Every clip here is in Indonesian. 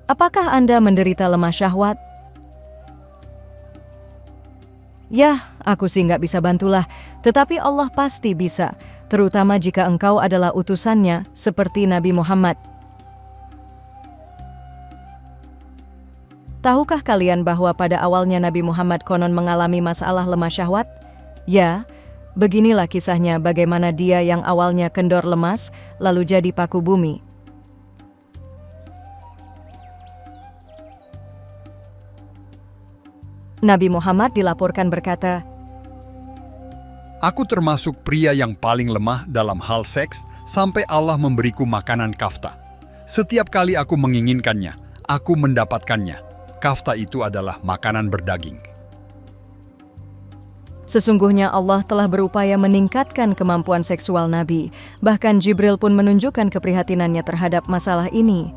Apakah Anda menderita lemah syahwat? Yah, aku sih nggak bisa bantulah, tetapi Allah pasti bisa, terutama jika engkau adalah utusannya, seperti Nabi Muhammad. Tahukah kalian bahwa pada awalnya Nabi Muhammad konon mengalami masalah lemah syahwat? Ya, beginilah kisahnya bagaimana dia yang awalnya kendor lemas, lalu jadi paku bumi. Nabi Muhammad dilaporkan berkata, Aku termasuk pria yang paling lemah dalam hal seks sampai Allah memberiku makanan kafta. Setiap kali aku menginginkannya, aku mendapatkannya. Kafta itu adalah makanan berdaging. sesungguhnya Allah telah berupaya meningkatkan kemampuan seksual Nabi. Bahkan Jibril pun menunjukkan keprihatinannya terhadap masalah ini.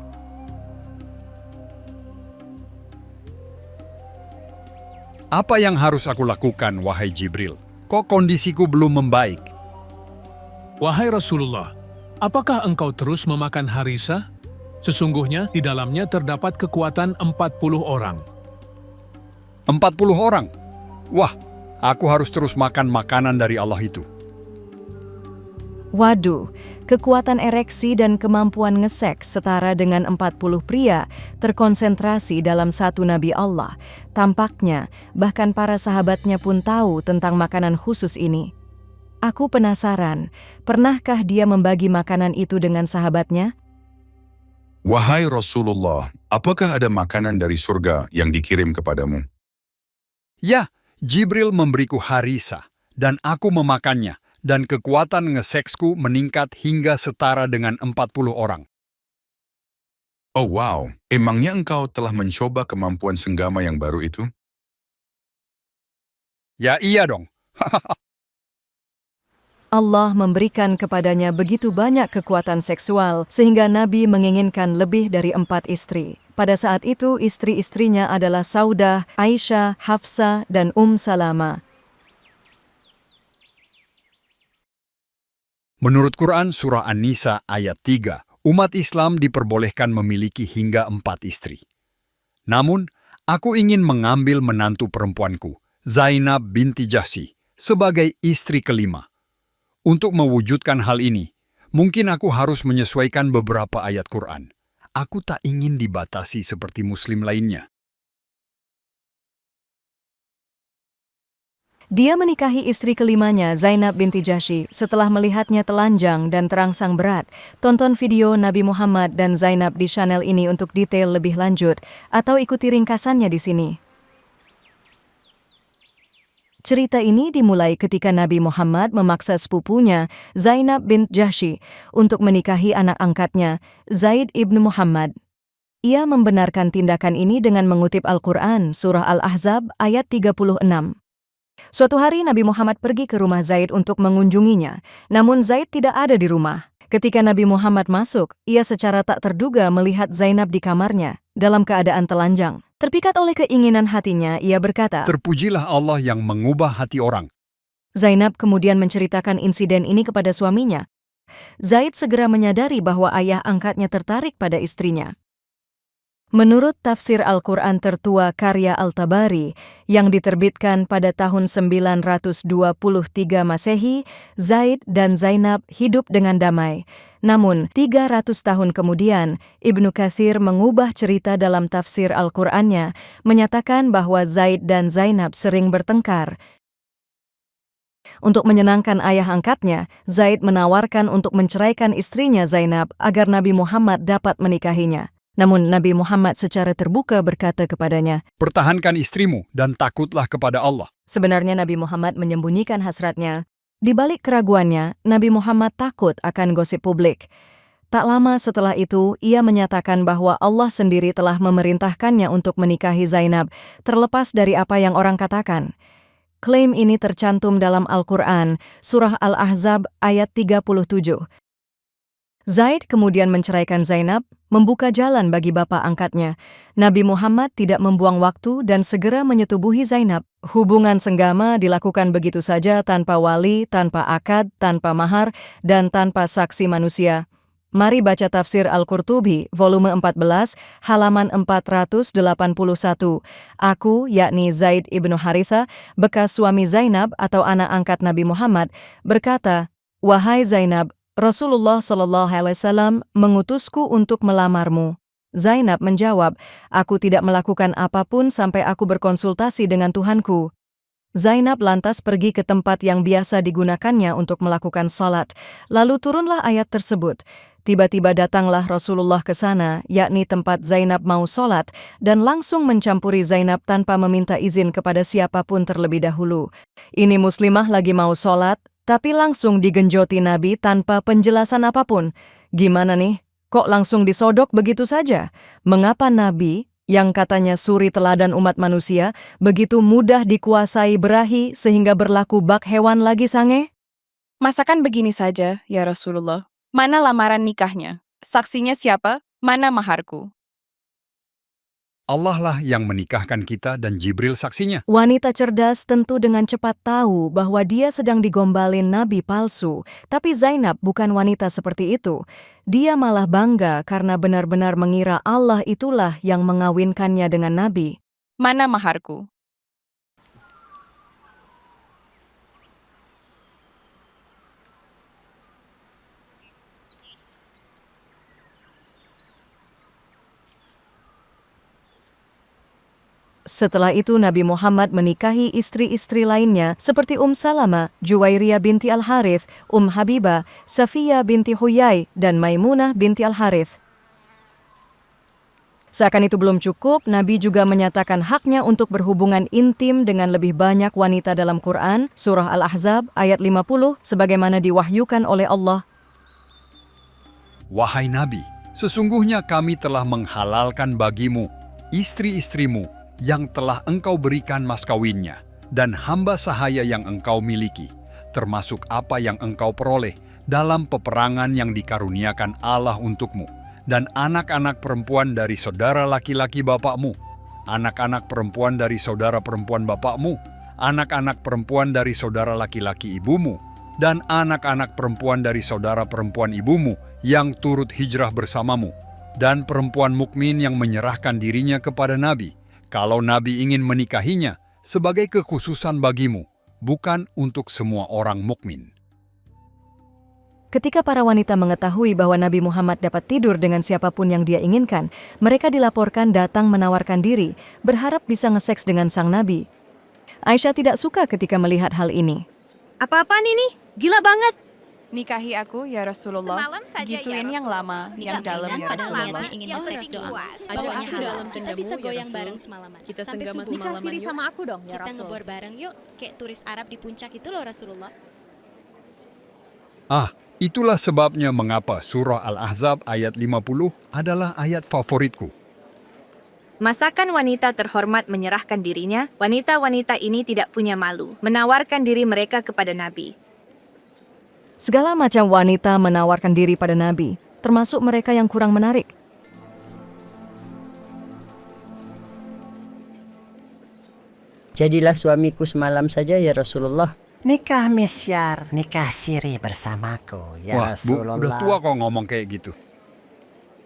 Apa yang harus aku lakukan, wahai Jibril? Kok kondisiku belum membaik? Wahai Rasulullah, apakah engkau terus memakan harisa? Sesungguhnya di dalamnya terdapat kekuatan 40 orang. 40 orang? Wah, aku harus terus makan makanan dari Allah itu. Waduh, kekuatan ereksi dan kemampuan ngeseks setara dengan 40 pria terkonsentrasi dalam satu Nabi Allah. Tampaknya, bahkan para sahabatnya pun tahu tentang makanan khusus ini. Aku penasaran, pernahkah dia membagi makanan itu dengan sahabatnya? Wahai Rasulullah, apakah ada makanan dari surga yang dikirim kepadamu? Ya, Jibril memberiku harisa, dan aku memakannya. Dan kekuatan ngeseksku meningkat hingga setara dengan 40 orang. Oh wow, emangnya engkau telah mencoba kemampuan senggama yang baru itu? Ya iya dong. Allah memberikan kepadanya begitu banyak kekuatan seksual sehingga Nabi menginginkan lebih dari 4 istri. Pada saat itu istri-istrinya adalah Saudah, Aisyah, Hafsah, dan Salama. Menurut Quran Surah An-Nisa ayat 3, umat Islam diperbolehkan memiliki hingga 4 istri. Namun, aku ingin mengambil menantu perempuanku, Zainab binti Jahsy, sebagai istri kelima. Untuk mewujudkan hal ini, mungkin aku harus menyesuaikan beberapa ayat Quran. Aku tak ingin dibatasi seperti muslim lainnya. Dia menikahi istri kelimanya, Zainab binti Jahsy, setelah melihatnya telanjang dan terangsang berat. Tonton video Nabi Muhammad dan Zainab di channel ini untuk detail lebih lanjut, atau ikuti ringkasannya di sini. Cerita ini dimulai ketika Nabi Muhammad memaksa sepupunya, Zainab bint Jahsy, untuk menikahi anak angkatnya, Zaid ibnu Muhammad. Ia membenarkan tindakan ini dengan mengutip Al-Quran, Surah Al-Ahzab ayat 36. Suatu hari Nabi Muhammad pergi ke rumah Zaid untuk mengunjunginya, namun Zaid tidak ada di rumah. Ketika Nabi Muhammad masuk, ia secara tak terduga melihat Zainab di kamarnya, dalam keadaan telanjang. Terpikat oleh keinginan hatinya, ia berkata, Terpujilah Allah yang mengubah hati orang. Zainab kemudian menceritakan insiden ini kepada suaminya. Zaid segera menyadari bahwa ayah angkatnya tertarik pada istrinya. Menurut tafsir Al-Quran tertua karya Al-Tabari yang diterbitkan pada tahun 923 Masehi, Zaid dan Zainab hidup dengan damai. Namun, 300 tahun kemudian, Ibnu Katsir mengubah cerita dalam tafsir Al-Qur'annya, menyatakan bahwa Zaid dan Zainab sering bertengkar. Untuk menyenangkan ayah angkatnya, Zaid menawarkan untuk menceraikan istrinya Zainab agar Nabi Muhammad dapat menikahinya. Namun Nabi Muhammad secara terbuka berkata kepadanya, Pertahankan istrimu dan takutlah kepada Allah. sebenarnya Nabi Muhammad menyembunyikan hasratnya. Di balik keraguannya, Nabi Muhammad takut akan gosip publik. Tak lama setelah itu, ia menyatakan bahwa Allah sendiri telah memerintahkannya untuk menikahi Zainab, terlepas dari apa yang orang katakan. Klaim ini tercantum dalam Al-Quran, Surah Al-Ahzab ayat 37. Zaid kemudian menceraikan Zainab, membuka jalan bagi bapak angkatnya. Nabi Muhammad tidak membuang waktu dan segera menyetubuhi Zainab. Hubungan senggama dilakukan begitu saja tanpa wali, tanpa akad, tanpa mahar, dan tanpa saksi manusia. Mari baca tafsir Al-Qurtubi, volume 14, halaman 481. Aku, yakni Zaid ibnu Haritha, bekas suami Zainab atau anak angkat Nabi Muhammad, berkata, "Wahai Zainab, Rasulullah SAW mengutusku untuk melamarmu." Zainab menjawab, "Aku tidak melakukan apapun sampai aku berkonsultasi dengan Tuhanku." Zainab lantas pergi ke tempat yang biasa digunakannya untuk melakukan salat. Lalu turunlah ayat tersebut. Tiba-tiba datanglah Rasulullah ke sana, yakni tempat Zainab mau salat, dan langsung mencampuri Zainab tanpa meminta izin kepada siapapun terlebih dahulu. Ini muslimah lagi mau salat, tapi langsung digenjoti Nabi tanpa penjelasan apapun. Gimana nih? Kok langsung disodok begitu saja? Mengapa Nabi, yang katanya suri teladan umat manusia, begitu mudah dikuasai berahi sehingga berlaku bak hewan lagi sange? Masakan begini saja, ya Rasulullah. Mana lamaran nikahnya? Saksinya siapa? Mana maharku? Allah lah yang menikahkan kita dan Jibril saksinya. Wanita cerdas tentu dengan cepat tahu bahwa dia sedang digombalin nabi palsu, tapi Zainab bukan wanita seperti itu. Dia malah bangga karena benar-benar mengira Allah itulah yang mengawinkannya dengan nabi. Mana maharku? Setelah itu Nabi Muhammad menikahi istri-istri lainnya seperti Salamah, Juwairiyah binti Al-Harith, Habibah, Safiyah binti Huyai, dan Maimunah binti Al-Harith. Seakan itu belum cukup, Nabi juga menyatakan haknya untuk berhubungan intim dengan lebih banyak wanita dalam Quran, Surah Al-Ahzab ayat 50, sebagaimana diwahyukan oleh Allah. Wahai Nabi, sesungguhnya kami telah menghalalkan bagimu istri-istrimu yang telah engkau berikan mas kawinnya, dan hamba sahaya yang engkau miliki, termasuk apa yang engkau peroleh dalam peperangan yang dikaruniakan Allah untukmu, dan anak-anak perempuan dari saudara laki-laki bapakmu, anak-anak perempuan dari saudara perempuan bapakmu, anak-anak perempuan dari saudara laki-laki ibumu, dan anak-anak perempuan dari saudara perempuan ibumu yang turut hijrah bersamamu, dan perempuan mukmin yang menyerahkan dirinya kepada Nabi, kalau Nabi ingin menikahinya sebagai kekhususan bagimu, bukan untuk semua orang mukmin. Ketika para wanita mengetahui bahwa Nabi Muhammad dapat tidur dengan siapapun yang dia inginkan, mereka dilaporkan datang menawarkan diri, berharap bisa ngeseks dengan sang Nabi. Aisyah tidak suka ketika melihat hal ini. Apa-apaan ini? Gila banget. Nikahi aku, ya Rasulullah. Semalam saja, ya Gituin yang Rasulullah. lama, yang dalam, ya pada Rasulullah. niatnya ingin Ya berseks Rasul. doang. Ajak Bawanya aku halal. dalam Kita tendamu, bisa ya goyang Rasul. bareng semalaman. Kita Sampai senggama subuh. semalaman Siri yuk. sama aku dong, ya Kita Rasul. ngebor bareng yuk, kayak turis Arab di puncak itu loh Rasulullah. Itulah sebabnya mengapa surah Al-Ahzab ayat 50 adalah ayat favoritku. Masakan wanita terhormat menyerahkan dirinya, wanita-wanita ini tidak punya malu, menawarkan diri mereka kepada Nabi. Segala macam wanita menawarkan diri pada Nabi, termasuk mereka yang kurang menarik. Jadilah suamiku semalam saja ya Rasulullah. Nikah misyar, nikah siri bersamaku, ya Wah, Bu, Rasulullah. udah tua kok ngomong kayak gitu.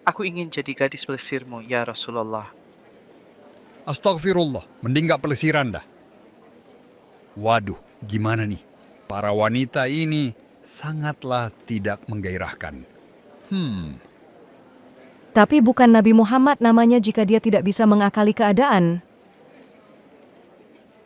Aku ingin jadi gadis pelesirmu, ya Rasulullah. Astagfirullah, mending gak pelesiran dah. Waduh, gimana nih? Para wanita ini sangatlah tidak menggairahkan. Tapi bukan Nabi Muhammad namanya jika dia tidak bisa mengakali keadaan.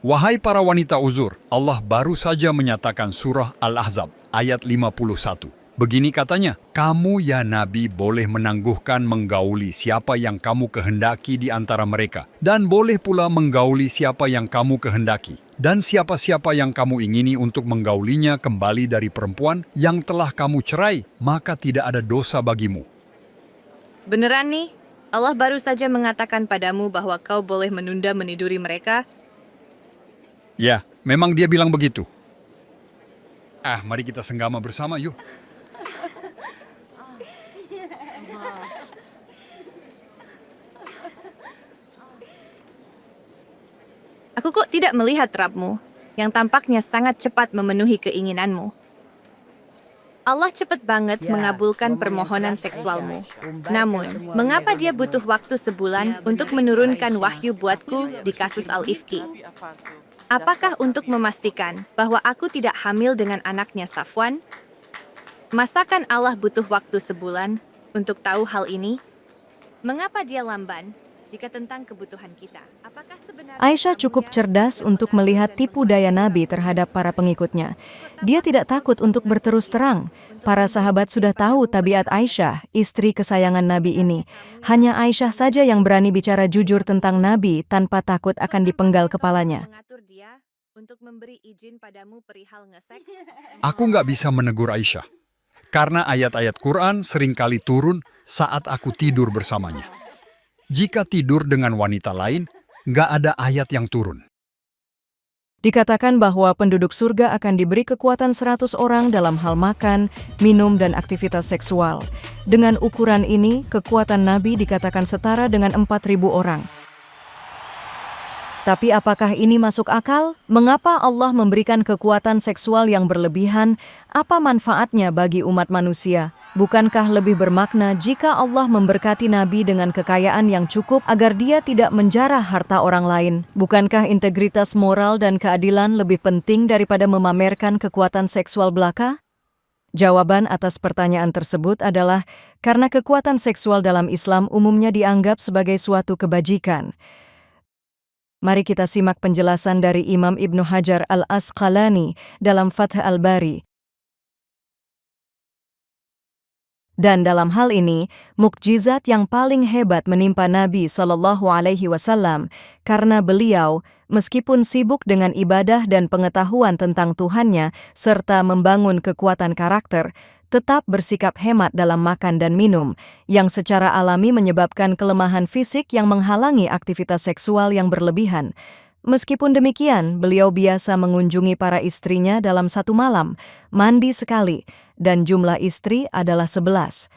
Wahai para wanita uzur, Allah baru saja menyatakan surah Al-Ahzab ayat 51. Begini katanya, kamu ya Nabi boleh menangguhkan menggauli siapa yang kamu kehendaki di antara mereka, dan boleh pula menggauli siapa yang kamu kehendaki. Dan siapa-siapa yang kamu ingini untuk menggaulinya kembali dari perempuan yang telah kamu cerai, maka tidak ada dosa bagimu. Beneran nih? Allah baru saja mengatakan padamu bahwa kau boleh menunda meniduri mereka. Ya, memang dia bilang begitu. Mari kita senggama bersama yuk. Aku kok tidak melihat Rabbmu, yang tampaknya sangat cepat memenuhi keinginanmu. Allah cepat banget mengabulkan permohonan seksualmu. Namun, mengapa dia butuh waktu sebulan untuk menurunkan wahyu buatku di kasus Al-Ifki? Apakah untuk memastikan bahwa aku tidak hamil dengan anaknya Safwan? Masakan Allah butuh waktu sebulan untuk tahu hal ini? Mengapa dia lamban jika tentang kebutuhan kita? Apakah sebenarnya Aisyah cukup cerdas untuk melihat tipu daya Nabi terhadap para pengikutnya. Dia tidak takut untuk berterus terang. Para sahabat sudah tahu tabiat Aisyah, istri kesayangan Nabi ini. Hanya Aisyah saja yang berani bicara jujur tentang Nabi tanpa takut akan dipenggal kepalanya. mengatur dia untuk memberi izin padamu perihal ngeseks? Aku nggak bisa menegur Aisyah, karena ayat-ayat Quran seringkali turun saat aku tidur bersamanya. Jika tidur dengan wanita lain, nggak ada ayat yang turun. Dikatakan bahwa penduduk surga akan diberi kekuatan 100 orang dalam hal makan, minum, dan aktivitas seksual. Dengan ukuran ini, kekuatan Nabi dikatakan setara dengan 4.000 orang. Tapi apakah ini masuk akal? Mengapa Allah memberikan kekuatan seksual yang berlebihan? Apa manfaatnya bagi umat manusia? Bukankah lebih bermakna jika Allah memberkati Nabi dengan kekayaan yang cukup agar dia tidak menjarah harta orang lain? Bukankah integritas moral dan keadilan lebih penting daripada memamerkan kekuatan seksual belaka? Jawaban atas pertanyaan tersebut adalah karena kekuatan seksual dalam Islam umumnya dianggap sebagai suatu kebajikan. Mari kita simak penjelasan dari Imam Ibnu Hajar Al-Asqalani dalam Fath Al-Bari. Dan dalam hal ini, mukjizat yang paling hebat menimpa Nabi SAW karena beliau, meskipun sibuk dengan ibadah dan pengetahuan tentang Tuhannya serta membangun kekuatan karakter, tetap bersikap hemat dalam makan dan minum, yang secara alami menyebabkan kelemahan fisik yang menghalangi aktivitas seksual yang berlebihan. Meskipun demikian, beliau biasa mengunjungi para istrinya dalam satu malam, mandi sekali, dan jumlah istri adalah 11.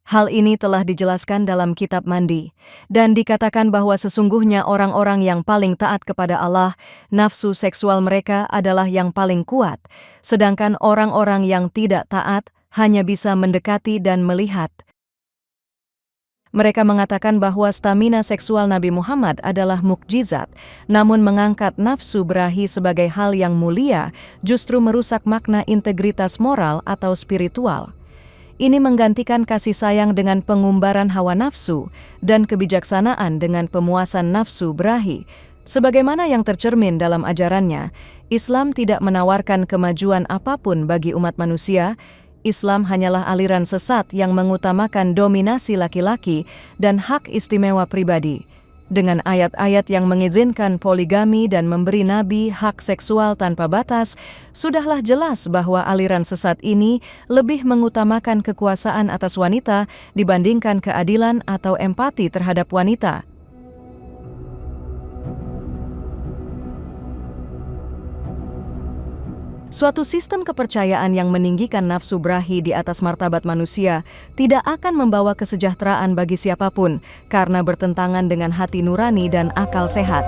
Hal ini telah dijelaskan dalam kitab mandi, dan dikatakan bahwa sesungguhnya orang-orang yang paling taat kepada Allah, nafsu seksual mereka adalah yang paling kuat, sedangkan orang-orang yang tidak taat hanya bisa mendekati dan melihat. Mereka mengatakan bahwa stamina seksual Nabi Muhammad adalah mukjizat, namun mengangkat nafsu berahi sebagai hal yang mulia justru merusak makna integritas moral atau spiritual. Ini menggantikan kasih sayang dengan pengumbaran hawa nafsu dan kebijaksanaan dengan pemuasan nafsu berahi. Sebagaimana yang tercermin dalam ajarannya, Islam tidak menawarkan kemajuan apapun bagi umat manusia. Islam hanyalah aliran sesat yang mengutamakan dominasi laki-laki dan hak istimewa pribadi. Dengan ayat-ayat yang mengizinkan poligami dan memberi Nabi hak seksual tanpa batas, sudahlah jelas bahwa aliran sesat ini lebih mengutamakan kekuasaan atas wanita dibandingkan keadilan atau empati terhadap wanita. Suatu sistem kepercayaan yang meninggikan nafsu berahi di atas martabat manusia tidak akan membawa kesejahteraan bagi siapapun karena bertentangan dengan hati nurani dan akal sehat.